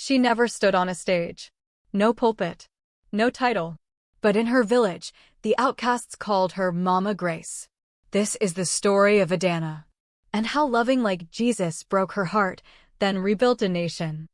She never stood on a stage. No pulpit. No title. But in her village, the outcasts called her Mama Grace. This is the story of Adanna. And how loving like Jesus broke her heart, then rebuilt a nation.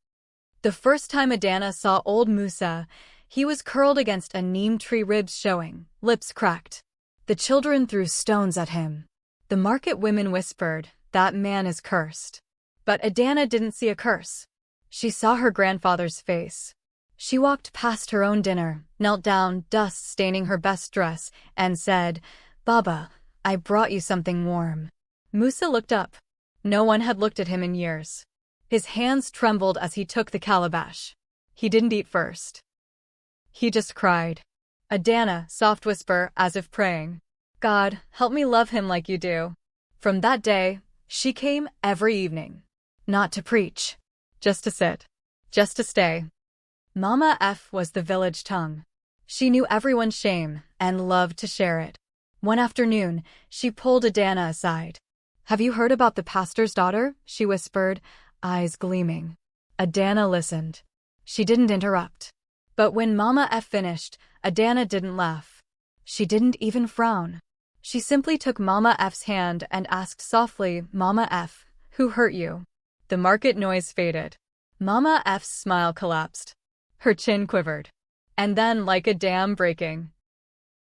The first time Adanna saw old Musa, he was curled against a neem tree, ribs showing, lips cracked. The children threw stones at him. The market women whispered, "That man is cursed." But Adanna didn't see a curse. She saw her grandfather's face. She walked past her own dinner, knelt down, dust staining her best dress, and said, "Baba, I brought you something warm." Musa looked up. No one had looked at him in years. His hands trembled as he took the calabash. He didn't eat first. He just cried. Adanna, soft whisper, as if praying, "God, help me love him like you do." From that day, she came every evening. Not to preach. Just to sit. Just to stay. Mama F was the village tongue. She knew everyone's shame and loved to share it. One afternoon, she pulled Adanna aside. "Have you heard about the pastor's daughter?" she whispered, eyes gleaming. Adanna listened. She didn't interrupt. But when Mama F finished, Adanna didn't laugh. She didn't even frown. She simply took Mama F's hand and asked softly, "Mama F, who hurt you?" The market noise faded. Mama F's smile collapsed. Her chin quivered. And then, like a dam breaking,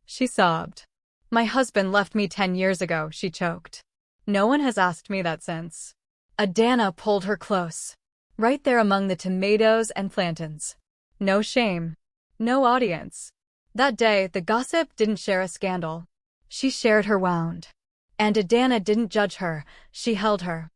she sobbed. "My husband left me 10 years ago," she choked. "No one has asked me that since." Adanna pulled her close. Right there among the tomatoes and plantains. No shame. No audience. That day, the gossip didn't share a scandal. She shared her wound. And Adanna didn't judge her, she held her.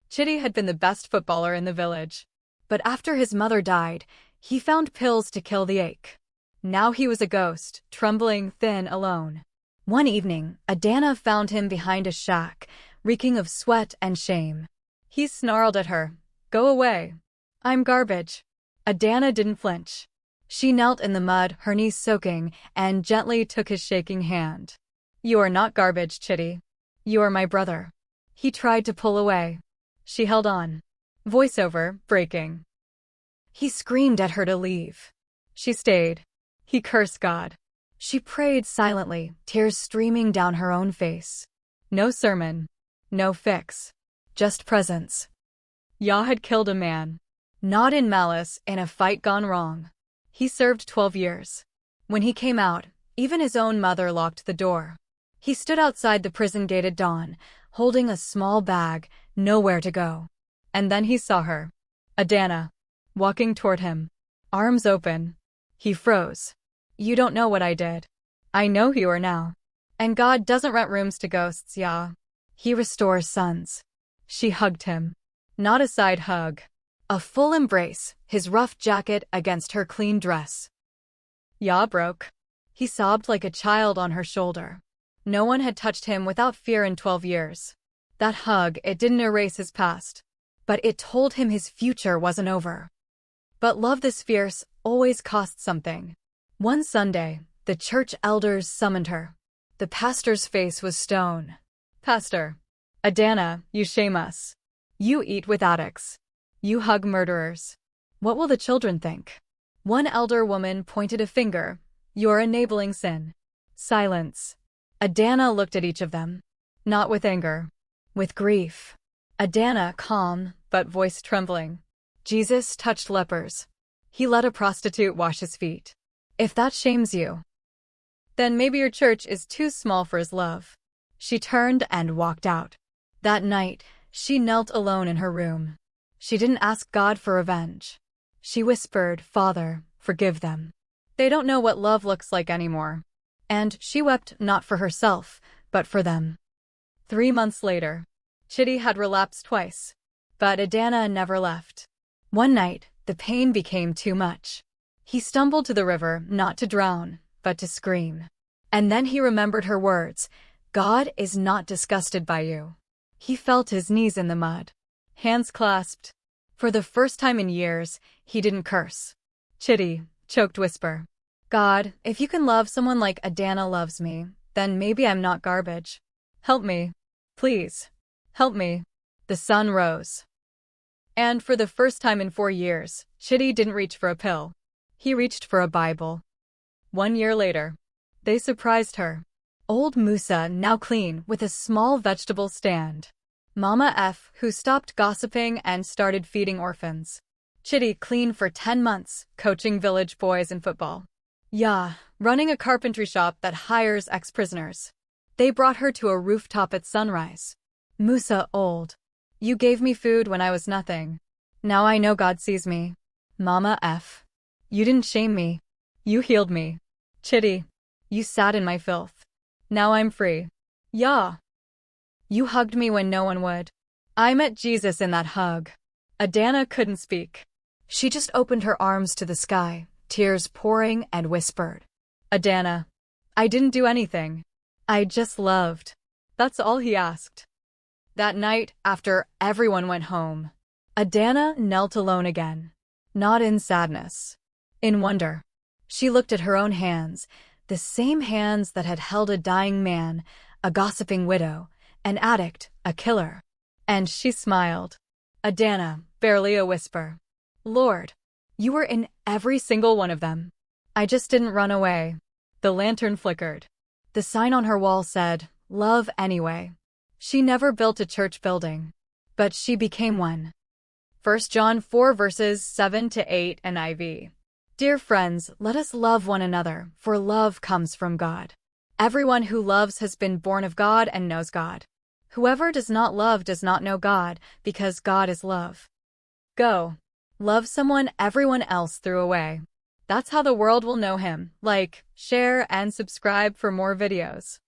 Chitty had been the best footballer in the village. But after his mother died, he found pills to kill the ache. Now he was a ghost, trembling, thin, alone. One evening, Adanna found him behind a shack, reeking of sweat and shame. He snarled at her, "Go away. I'm garbage." Adanna didn't flinch. She knelt in the mud, her knees soaking, and gently took his shaking hand. "You are not garbage, Chitty. You are my brother." He tried to pull away. She held on. Voiceover, breaking. He screamed at her to leave. She stayed. He cursed God. She prayed silently, tears streaming down her own face. No sermon. No fix. Just presence. Yah had killed a man. Not in malice, in a fight gone wrong. He served 12 years. When he came out, even his own mother locked the door. He stood outside the prison gate at dawn, holding a small bag, nowhere to go. And then he saw her. Adanna. Walking toward him. Arms open. He froze. "You don't know what I did. I know who you are now. And God doesn't rent rooms to ghosts, Yah. He restores sons." She hugged him. Not a side hug. A full embrace, his rough jacket against her clean dress. Yah broke. He sobbed like a child on her shoulder. No one had touched him without fear in 12 years. That hug, it didn't erase his past. But it told him his future wasn't over. But love this fierce always costs something. One Sunday, the church elders summoned her. The pastor's face was stone. "Pastor. Adanna, you shame us. You eat with addicts. You hug murderers. What will the children think?" One elder woman pointed a finger. "You're enabling sin." Silence. Adanna looked at each of them. Not with anger. With grief. Adanna, calm, but voice trembling. "Jesus touched lepers. He let a prostitute wash his feet. If that shames you, then maybe your church is too small for his love." She turned and walked out. That night, she knelt alone in her room. She didn't ask God for revenge. She whispered, "Father, forgive them. They don't know what love looks like anymore." And she wept not for herself, but for them. 3 months later, Chitty had relapsed twice. But Adanna never left. One night, the pain became too much. He stumbled to the river, not to drown, but to scream. And then he remembered her words, "God is not disgusted by you." He felt his knees in the mud. Hands clasped. For the first time in years, he didn't curse. "Chitty," choked whisper. "God, if you can love someone like Adanna loves me, then maybe I'm not garbage. Help me. Please. Help me." The sun rose. And for the first time in 4 years, Chitty didn't reach for a pill. He reached for a Bible. 1 year later, they surprised her. Old Musa, now clean, with a small vegetable stand. Mama F, who stopped gossiping and started feeding orphans. Chitty clean for 10 months, coaching village boys in football. Yeah, running a carpentry shop that hires ex-prisoners. They brought her to a rooftop at sunrise. Musa old. You gave me food when I was nothing. Now I know God sees me. Mama F. You didn't shame me. You healed me. Chitty. You sat in my filth. Now I'm free. Yeah. You hugged me when no one would. I met Jesus in that hug. Adanna couldn't speak. She just opened her arms to the sky, tears pouring, and whispered. Adanna. I didn't do anything. I just loved. That's all he asked. That night, after everyone went home, Adanna knelt alone again. Not in sadness. In wonder. She looked at her own hands, the same hands that had held a dying man, a gossiping widow, an addict, a killer. And she smiled. Adanna, barely a whisper. Lord, you were in every single one of them. I just didn't run away. The lantern flickered. The sign on her wall said, Love anyway. She never built a church building, but she became one. 1 John 4 verses 7 to 8 NIV. Dear friends, let us love one another, for love comes from God. Everyone who loves has been born of God and knows God. Whoever does not love does not know God, because God is love. Go. Love someone everyone else threw away. That's how the world will know him. Like, share, and subscribe for more videos.